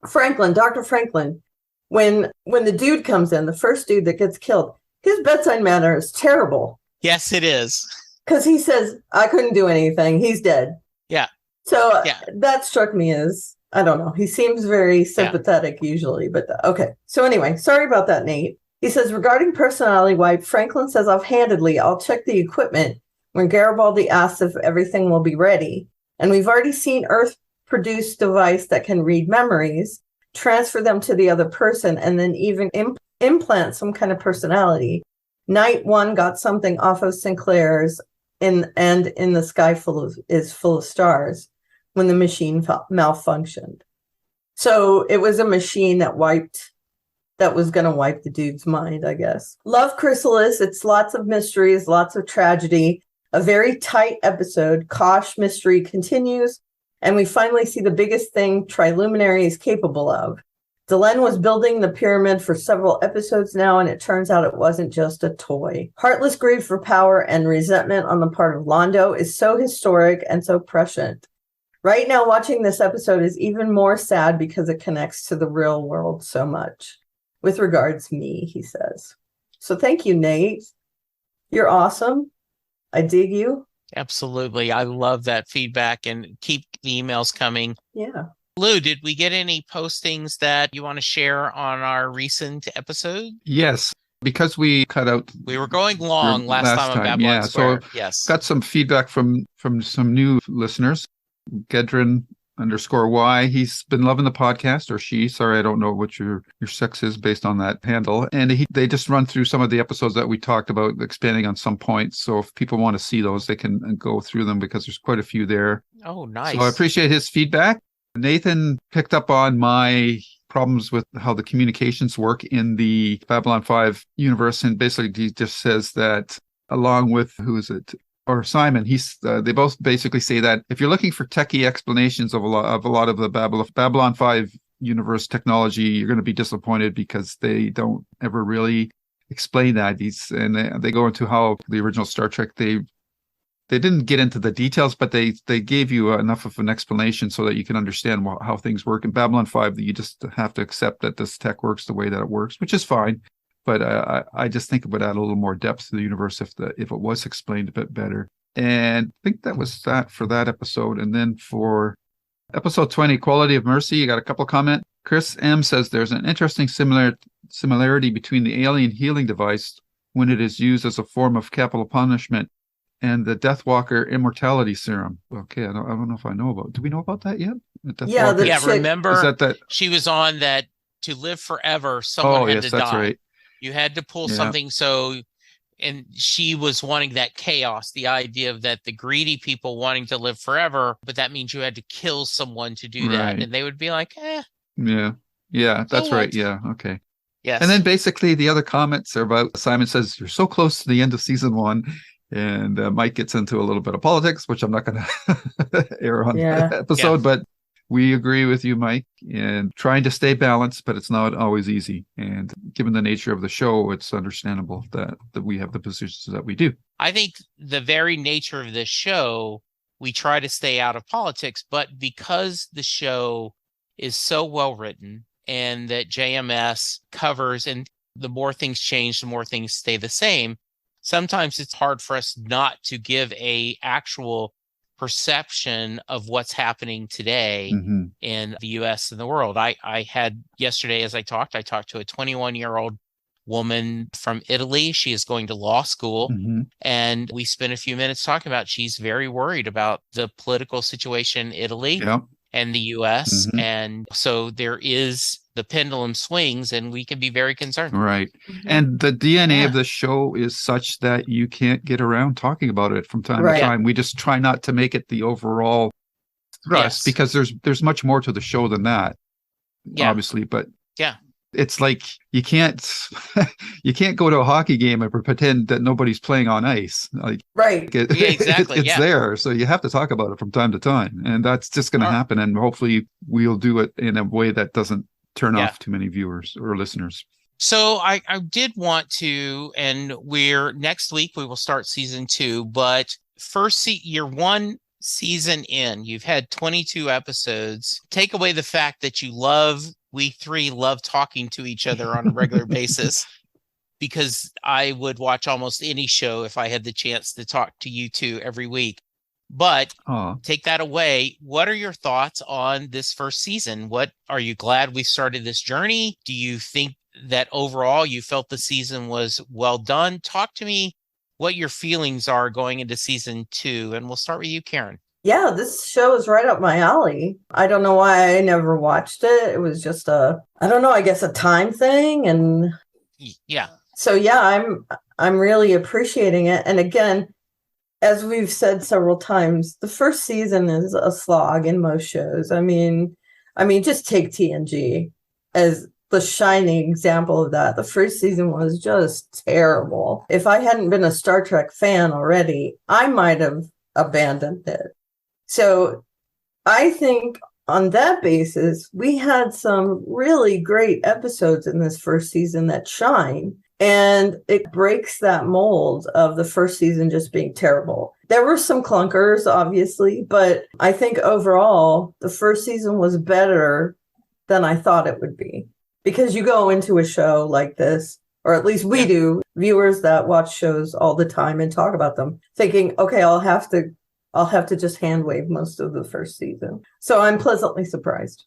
Dr. Franklin, when the dude comes in, the first dude that gets killed, his bedside manner is terrible. Yes, it is. Because he says, I couldn't do anything. He's dead. Yeah. So Yeah. that struck me as, I don't know. He seems very sympathetic usually, but okay. So anyway, sorry about that, Nate. He says, regarding personality wipe, Franklin says offhandedly, I'll check the equipment when Garibaldi asks if everything will be ready. And we've already seen Earth produce device that can read memories, transfer them to the other person, and then even implant some kind of personality. Night One got something off of Sinclair's in the sky full of stars when the machine malfunctioned. So it was a machine that was going to wipe the dude's mind, I guess. Love Chrysalis. It's lots of mysteries, lots of tragedy. A very tight episode. Kosh mystery continues. And we finally see the biggest thing Triluminary is capable of. Delenn was building the pyramid for several episodes now, and it turns out it wasn't just a toy. Heartless greed for power and resentment on the part of Londo is so historic and so prescient. Right now, watching this episode is even more sad because it connects to the real world so much. With regards, me, he says. So thank you, Nate. You're awesome. I dig you. Absolutely. I love that feedback, and keep the emails coming. Yeah. Lou, did we get any postings that you want to share on our recent episode? Yes, because we cut out. We were going long last time on Babylon yeah. Square. So yes. got some feedback from some new listeners. Gedrin_Y. He's been loving the podcast, or she. Sorry, I don't know what your sex is based on that handle. And they just run through some of the episodes that we talked about, expanding on some points. So if people want to see those, they can go through them because there's quite a few there. Oh, nice. So I appreciate his feedback. Nathan picked up on my problems with how the communications work in the Babylon 5 universe, and basically he just says that, along with Simon, they both basically say that if you're looking for techie explanations of a lot of the Babylon 5 universe technology, you're going to be disappointed because they don't ever really explain that. They go into how the original Star Trek, they they didn't get into the details, but they gave you enough of an explanation so that you can understand how things work. In Babylon 5, you just have to accept that this tech works the way that it works, which is fine. But I just think it would add a little more depth to the universe if it was explained a bit better. And I think that was that for that episode. And then for episode 20, Quality of Mercy, you got a couple comments. Chris M says there's an interesting similarity between the alien healing device when it is used as a form of capital punishment and the Deathwalker immortality serum. Okay, I don't know if I know about. Do we know about that yet? Yeah, remember is that she was on that to live forever. Someone had to die. That's right. You had to pull something and she was wanting that chaos, the idea of that the greedy people wanting to live forever, but that means you had to kill someone to do that. And they would be like, Yeah, that's right. Yeah, okay. Yes. And then basically the other comments are about, Simon says, you're so close to the end of season 1. And Mike gets into a little bit of politics, which I'm not going to air on the episode, but we agree with you, Mike, and trying to stay balanced, but it's not always easy. And given the nature of the show, it's understandable that we have the positions that we do. I think the very nature of this show, we try to stay out of politics, but because the show is so well written and that JMS covers, and the more things change, the more things stay the same, sometimes it's hard for us not to give a actual perception of what's happening today in the US and the world. I had yesterday, as I talked to a 21-year-old woman from Italy. She is going to law school. And we spent a few minutes talking about she's very worried about the political situation in Italy and the US. And so there is the pendulum swings and we can be very concerned. Right. And the DNA of the show is such that you can't get around talking about it from time to time. We just try not to make it the overall thrust because there's much more to the show than that, obviously. But it's like you can't go to a hockey game and pretend that nobody's playing on ice. Like exactly. It's there. So you have to talk about it from time to time. And that's just going to happen. And hopefully we'll do it in a way that doesn't turn off too many viewers or listeners. So I did want to, and next week we will start season 2, but year 1 season in, you've had 22 episodes. Take away the fact that we three love talking to each other on a regular basis, because I would watch almost any show if I had the chance to talk to you two every week. But take that away. What are your thoughts on this first season? What are you glad we started this journey? Do you think that overall you felt the season was well done? Talk to me what your feelings are going into season 2. And we'll start with you, Karen. Yeah, this show is right up my alley. I don't know why I never watched it. It was just I guess a time thing. And so, I'm really appreciating it. And again, as we've said several times, the first season is a slog in most shows. I mean, just take TNG as the shining example of that. The first season was just terrible. If I hadn't been a Star Trek fan already, I might have abandoned it. So I think on that basis, we had some really great episodes in this first season that shine. And it breaks that mold of the first season just being terrible. There were some clunkers, obviously, but I think overall, the first season was better than I thought it would be. Because you go into a show like this, or at least we do, viewers that watch shows all the time and talk about them, thinking, okay, I'll have to just hand wave most of the first season. So I'm pleasantly surprised.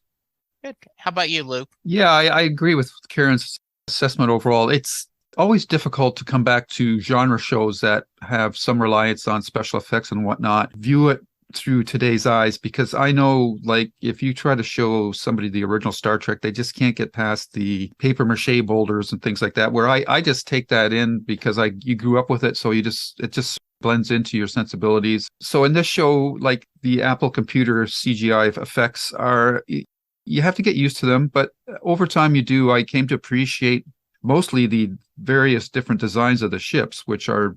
Good. How about you, Luke? Yeah, I agree with Karen's assessment overall. It's always difficult to come back to genre shows that have some reliance on special effects and whatnot, view it through today's eyes, because I know, like, if you try to show somebody the original Star Trek, they just can't get past the paper mache boulders and things like that, where I just take that in because you grew up with it, so it just blends into your sensibilities. So in this show, like, the Apple computer CGI effects you have to get used to them, but over time you do. I came to appreciate mostly the various different designs of the ships, which are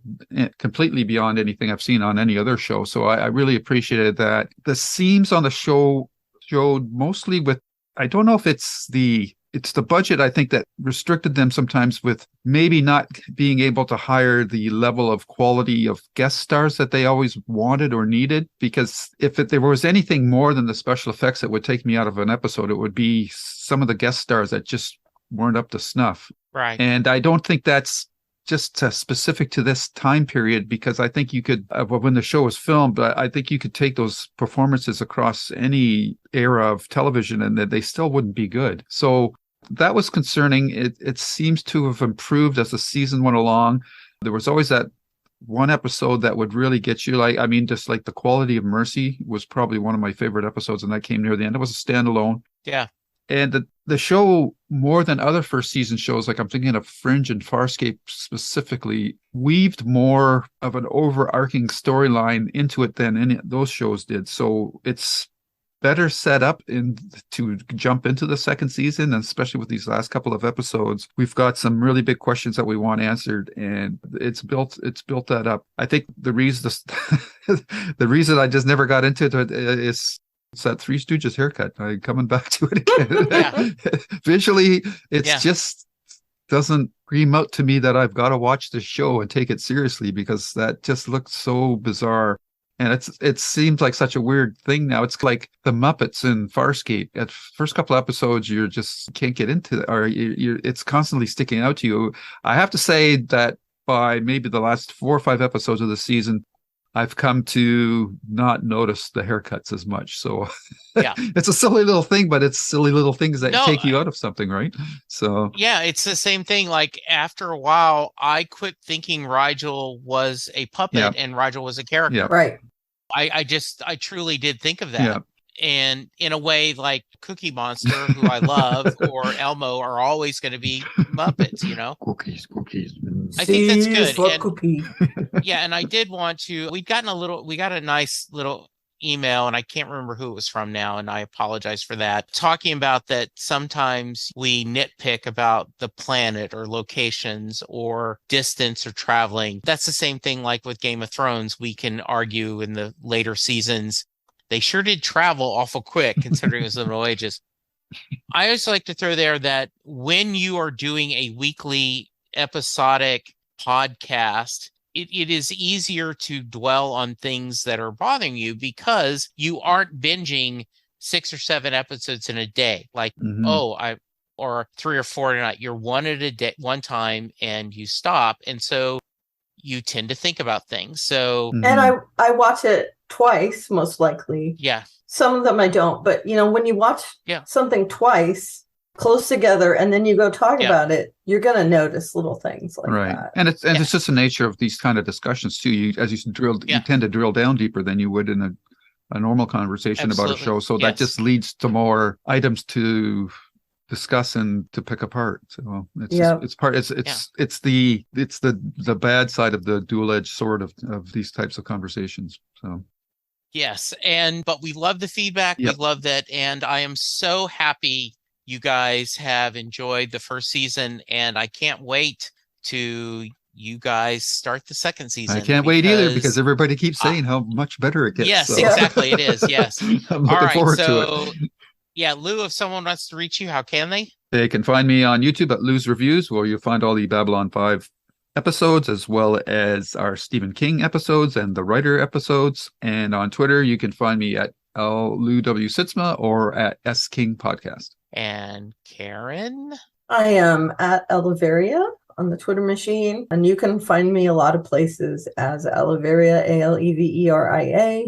completely beyond anything I've seen on any other show. So I really appreciated that. The seams on the show showed mostly with, I don't know if it's the it's the budget, I think, that restricted them sometimes with maybe not being able to hire the level of quality of guest stars that they always wanted or needed. Because if there was anything more than the special effects that would take me out of an episode, it would be some of the guest stars that just weren't up to snuff. Right. And I don't think that's just specific to this time period, because I think you could, when the show was filmed, I think you could take those performances across any era of television and they still wouldn't be good. So that was concerning. It seems to have improved as the season went along. There was always that one episode that would really get you, just like The Quality of Mercy was probably one of my favorite episodes, and that came near the end. It was a standalone. Yeah. And the show, more than other first season shows, like I'm thinking of Fringe and Farscape specifically, weaved more of an overarching storyline into it than any of those shows did. So it's better set up to jump into the second season, and especially with these last couple of episodes, we've got some really big questions that we want answered, and it's built that up. I think the reason the reason I just never got into it is it's that Three Stooges haircut. I'm coming back to it again. Yeah. Visually, it's just doesn't scream out to me that I've got to watch the show and take it seriously, because that just looks so bizarre. And it seems like such a weird thing now. It's like the Muppets in Farscape. At first couple episodes, you just can't get into it, or it's constantly sticking out to you. I have to say that by maybe the last 4 or 5 episodes of the season, I've come to not notice the haircuts as much. So yeah, it's a silly little thing, but it's silly little things that take you out of something, right? So yeah, it's the same thing. Like after a while, I quit thinking Rigel was a puppet and Rigel was a character. Yeah. Right. I truly did think of that. Yeah. And in a way, like Cookie Monster, who I love, or Elmo are always going to be Muppets, you know? Cookies. I think that's good. And, cookie. yeah, and I did want to, we got a nice little email, and I can't remember who it was from now, and I apologize for that, talking about that sometimes we nitpick about the planet or locations or distance or traveling. That's the same thing like with Game of Thrones. We can argue in the later seasons, they sure did travel awful quick considering it was the Middle Ages. I always like to throw there that when you are doing a weekly episodic podcast, it is easier to dwell on things that are bothering you because you aren't binging 6 or 7 episodes in a day. Like, or 3 or 4 tonight. You're one at a day, one time, and you stop. And so you tend to think about things. So, and I watch it twice, most likely. Yeah. Some of them I don't, but when you watch something twice close together and then you go talk about it, you're going to notice little things like that. And it's just the nature of these kind of discussions too. You tend to drill down deeper than you would in a normal conversation about a show. So that just leads to more items to discuss and to pick apart. So it's the bad side of the dual-edged sword of these types of conversations. So yes, but we love the feedback. We love that, and I am so happy you guys have enjoyed the first season, and I can't wait to you guys start the second season. I can't wait either, because everybody keeps saying how much better it gets. Yes, exactly. It is. Yes. I'm looking forward to it. Yeah, Lou, if someone wants to reach you, how can they? They can find me on YouTube at Lou's Reviews, where you'll find all the Babylon 5 episodes, as well as our Stephen King episodes and the writer episodes. And on Twitter, you can find me at Lou W. Sitzma or at S King Podcast. And Karen? I am at Aliveria on the Twitter machine, and you can find me a lot of places as Aliveria, Aleveria.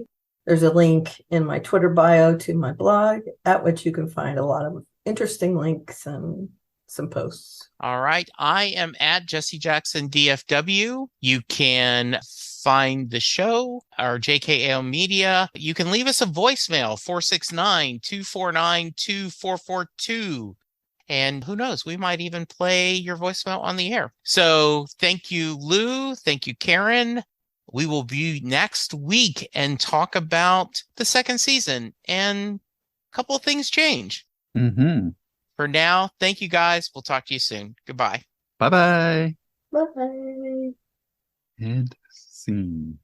There's a link in my Twitter bio to my blog, at which you can find a lot of interesting links and some posts. All right. I am at Jesse Jackson DFW. You can find the show, our JKL Media. You can leave us a voicemail, 469-249-2442. And who knows, we might even play your voicemail on the air. So thank you, Lou. Thank you, Karen. We will be next week and talk about the second season, and a couple of things change. For now, thank you guys. We'll talk to you soon. Goodbye. Bye-bye. Bye. And scene.